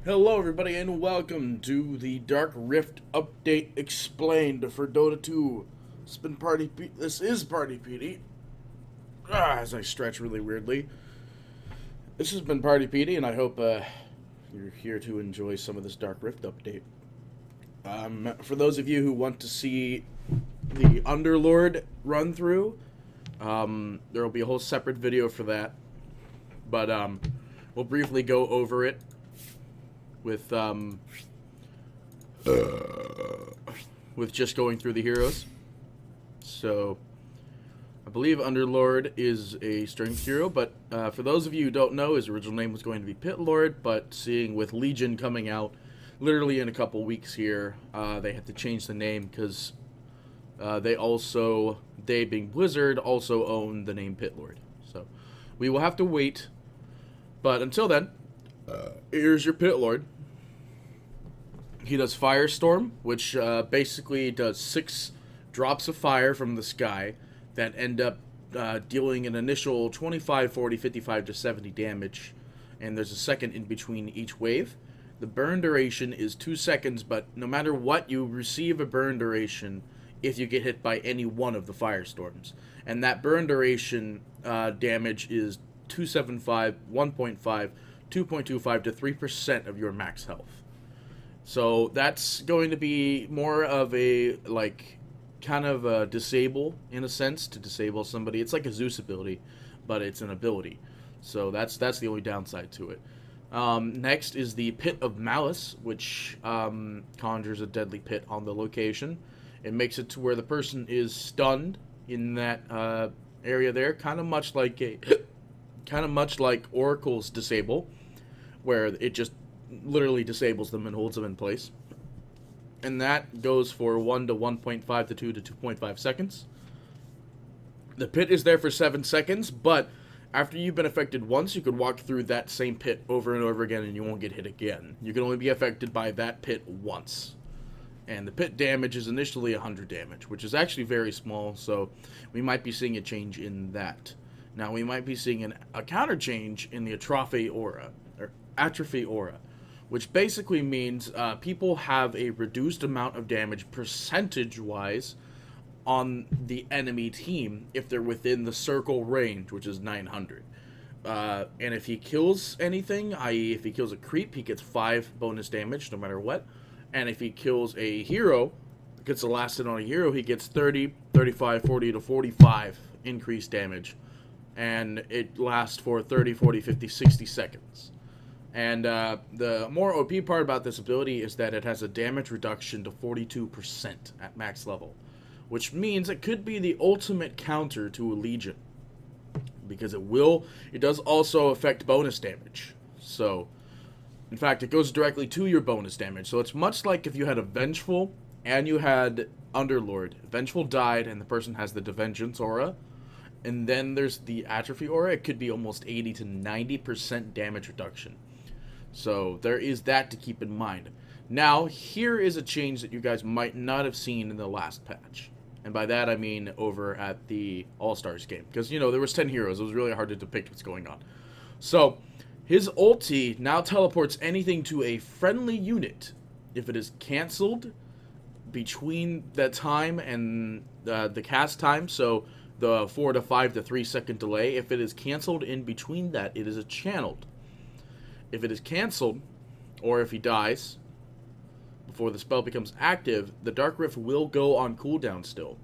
Hello everybody and welcome to the Dark Rift update explained for Dota 2. This is Party PD. As I stretch really weirdly. This has been Party PD and I hope you're here to enjoy some of this Dark Rift update. For those of you who want to see the Underlord run through, there will be a whole separate video for that. But we'll briefly go over it with just going through the heroes. So I believe Underlord is a strength hero, but for those of you who don't know, his original name was going to be Pit Lord, but seeing with Legion coming out literally in a couple weeks here, they had to change the name because they being Blizzard also own the name Pit Lord. So we will have to wait, but until then, here's your Pit Lord. He does Firestorm, which basically does 6 drops of fire from the sky that end up dealing an initial 25, 40, 55 to 70 damage, and there's a second in between each wave. The burn duration is 2 seconds, but no matter what, you receive a burn duration if you get hit by any one of the firestorms. And that burn duration damage is 275, 1.5, 2.25 to 3% of your max health. So that's going to be more of a, kind of a disable, in a sense, to disable somebody. It's like a Zeus ability, but it's an ability. So that's the only downside to it. Next is the Pit of Malice, which conjures a deadly pit on the location. It makes it to where the person is stunned in that area there, kind of much like Oracle's Disable, where it just literally disables them and holds them in place. And that goes for 1 to 1.5 to 2 to 2.5 seconds. The pit is there for 7 seconds, but after you've been affected once, you could walk through that same pit over and over again and you won't get hit again. You can only be affected by that pit once. And the pit damage is initially 100 damage, which is actually very small, so we might be seeing a change in that. Now, we might be seeing a counter change in the atrophy aura, which basically means people have a reduced amount of damage percentage-wise on the enemy team if they're within the circle range, which is 900. And if he kills anything, i.e. if he kills a creep, he gets 5 bonus damage no matter what. And if he kills a hero, gets the last hit on a hero, he gets 30, 35, 40 to 45 increased damage. And it lasts for 30, 40, 50, 60 seconds. And the more OP part about this ability is that it has a damage reduction to 42% at max level, which means it could be the ultimate counter to a Legion, because it does also affect bonus damage. So, in fact, it goes directly to your bonus damage. So it's much like if you had a Vengeful and you had Underlord. Vengeful died and the person has the Devengeance aura, and then there's the Atrophy aura. It could be almost 80 to 90% damage reduction. So there is that to keep in mind. Now, here is a change that you guys might not have seen in the last patch. And by that I mean over at the All-Stars game. Because, there was 10 heroes. It was really hard to depict what's going on. So, his ulti now teleports anything to a friendly unit if it is cancelled between the time and the cast time. So, the 4 to 5 to 3 second delay. If it is cancelled in between that, it is a channeled. If it is cancelled, or if he dies before the spell becomes active, the Dark Rift will go on cooldown still.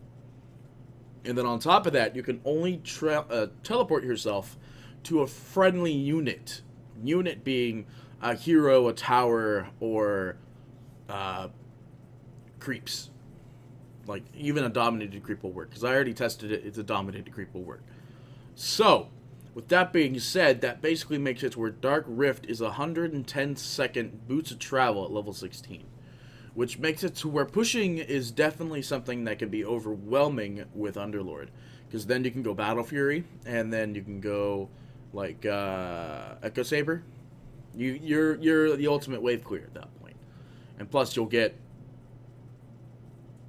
And then on top of that, you can only teleport yourself to a friendly unit. Unit being a hero, a tower, or creeps. Like, even a dominated creep will work. Because I already tested it, it's a dominated creep will work. So, with that being said, that basically makes it to where Dark Rift is 110 second boots of travel at level 16. Which makes it to where pushing is definitely something that can be overwhelming with Underlord. Because then you can go Battle Fury, and then you can go, Echo Saber. You're the ultimate wave clear at that point. And plus you'll get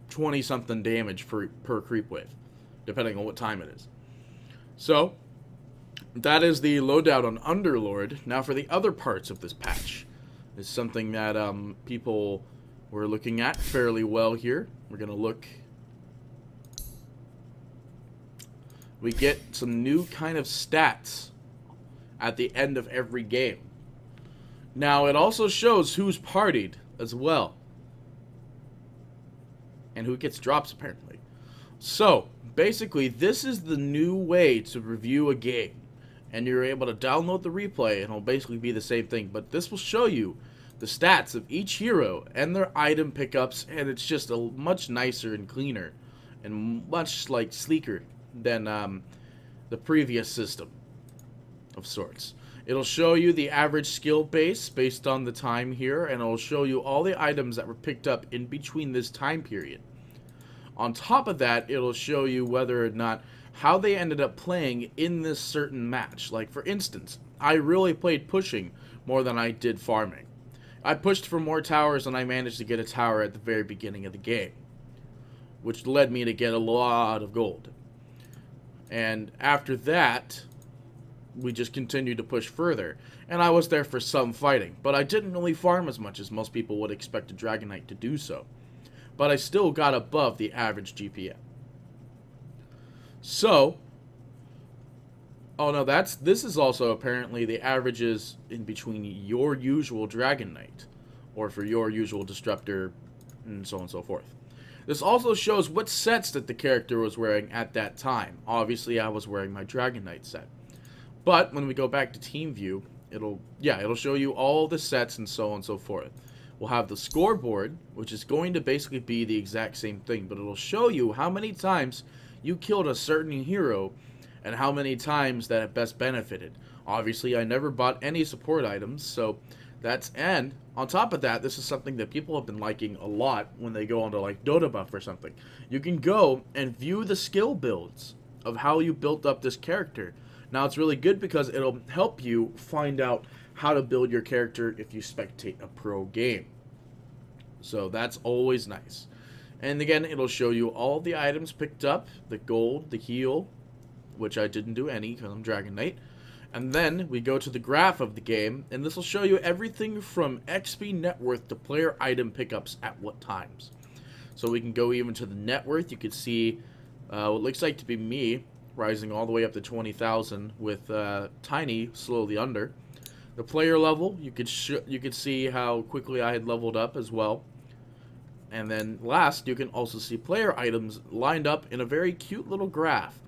20-something damage per creep wave, depending on what time it is. So, that is the loadout on Underlord. Now for the other parts of this patch. is something that people were looking at fairly well here. We're going to look. We get some new kind of stats at the end of every game. Now, it also shows who's partied as well. And who gets drops, apparently. So, basically, this is the new way to review a game. And you're able to download the replay, and it'll basically be the same thing. But this will show you the stats of each hero and their item pickups, and it's just a much nicer and cleaner and much like sleeker than the previous system of sorts. It'll show you the average skill base based on the time here, and it'll show you all the items that were picked up in between this time period. On top of that, it'll show you whether or not how they ended up playing in this certain match. Like, for instance, I really played pushing more than I did farming. I pushed for more towers than I managed to get a tower at the very beginning of the game, which led me to get a lot of gold. And after that, we just continued to push further. And I was there for some fighting, but I didn't really farm as much as most people would expect a Dragon Knight to do so. But I still got above the average GPM. So, oh no, this is also apparently the averages in between your usual Dragon Knight, or for your usual Disruptor, and so on and so forth. This also shows what sets that the character was wearing at that time. Obviously, I was wearing my Dragon Knight set. But when we go back to Team View, it'll show you all the sets and so on and so forth. We'll have the scoreboard, which is going to basically be the exact same thing, but it'll show you how many times you killed a certain hero and how many times that it best benefited. Obviously, I never bought any support items, so and on top of that, this is something that people have been liking a lot when they go onto like Dota buff or something. You can go and view the skill builds of how you built up this character. Now, it's really good because it'll help you find out how to build your character if you spectate a pro game. So that's always nice. And again, it'll show you all the items picked up, the gold, the heal, which I didn't do any because I'm Dragon Knight. And then we go to the graph of the game, and this will show you everything from XP net worth to player item pickups at what times. So we can go even to the net worth. You can see what looks like to be me rising all the way up to 20,000 with Tiny slowly under. The player level, you could see how quickly I had leveled up as well. And then last, you can also see player items lined up in a very cute little graph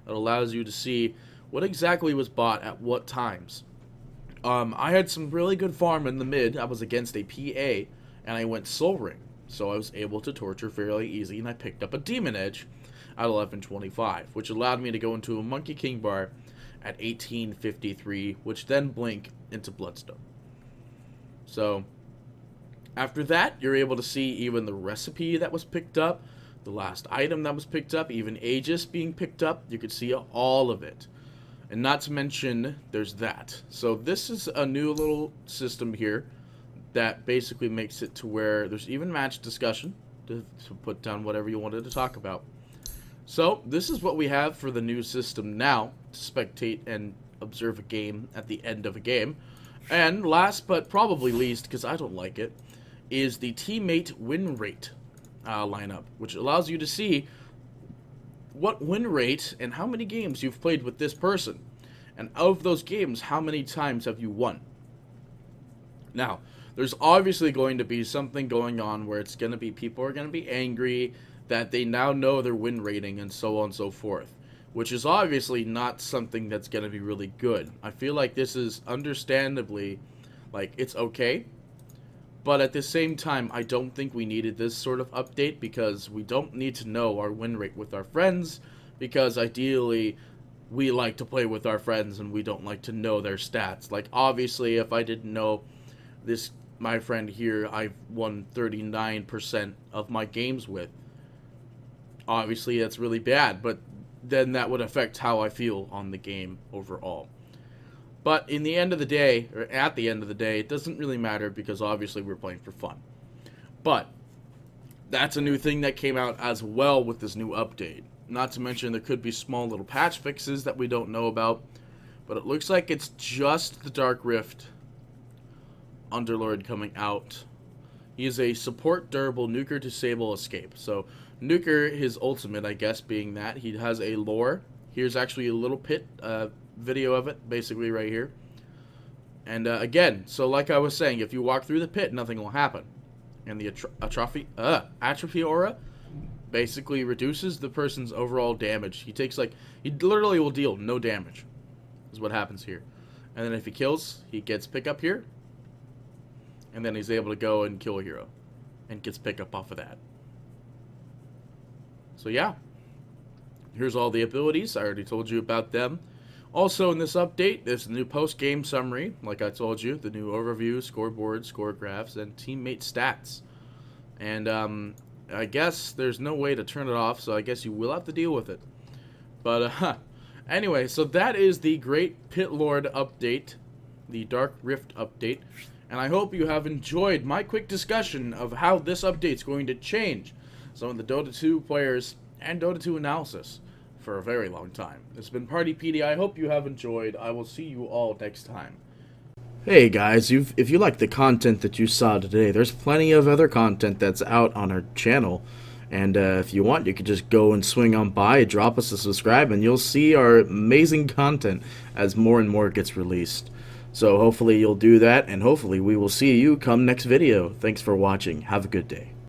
that allows you to see what exactly was bought at what times. I had some really good farm in the mid. I was against a PA, and I went Soul Ring, so I was able to torture fairly easy, and I picked up a Demon Edge at 1125, which allowed me to go into a Monkey King bar at 1853, which then blink into Bloodstone. So after that, you're able to see even the recipe that was picked up, the last item that was picked up, even Aegis being picked up. You could see all of it. And not to mention, there's that. So this is a new little system here that basically makes it to where there's even match discussion to put down whatever you wanted to talk about. So this is what we have for the new system now to spectate and observe a game at the end of a game. And last but probably least, because I don't like it, is the teammate win rate lineup, which allows you to see what win rate and how many games you've played with this person. And of those games, how many times have you won? Now, there's obviously going to be something going on where it's going to be people are going to be angry that they now know their win rating and so on and so forth, which is obviously not something that's going to be really good. I feel like this is understandably, like, it's okay, but at the same time, I don't think we needed this sort of update because we don't need to know our win rate with our friends, because ideally we like to play with our friends and we don't like to know their stats. Like, obviously, if I didn't know this, my friend here, I've won 39% of my games with, obviously that's really bad, but then that would affect how I feel on the game overall. But in the end of the day, or at the end of the day, it doesn't really matter because obviously we're playing for fun. But that's a new thing that came out as well with this new update. Not to mention there could be small little patch fixes that we don't know about. But it looks like it's just the Dark Rift Underlord coming out. He is a support durable nuker disable escape. So nuker, his ultimate, I guess, being that he has a lore. Here's actually a little pit video of it, basically right here. And again, so like I was saying, if you walk through the pit, nothing will happen. And the atrophy aura basically reduces the person's overall damage. He takes he literally will deal no damage, is what happens here. And then if he kills, he gets pickup here. And then he's able to go and kill a hero. And gets pickup off of that. So yeah. Here's all the abilities. I already told you about them. Also in this update, there's the new post-game summary. Like I told you, the new overview, scoreboard, score graphs, and teammate stats. And I guess there's no way to turn it off, so I guess you will have to deal with it. But anyway, so that is the Great Pit Lord update, the Dark Rift update. And I hope you have enjoyed my quick discussion of how this update is going to change some of the Dota 2 players and Dota 2 analysis for a very long time. It's been Party PD. I hope you have enjoyed. I will see you all next time. Hey guys, if you like the content that you saw today, there's plenty of other content that's out on our channel. And if you want, you could just go and swing on by, drop us a subscribe, and you'll see our amazing content as more and more gets released. So hopefully you'll do that, and hopefully we will see you come next video. Thanks for watching. Have a good day.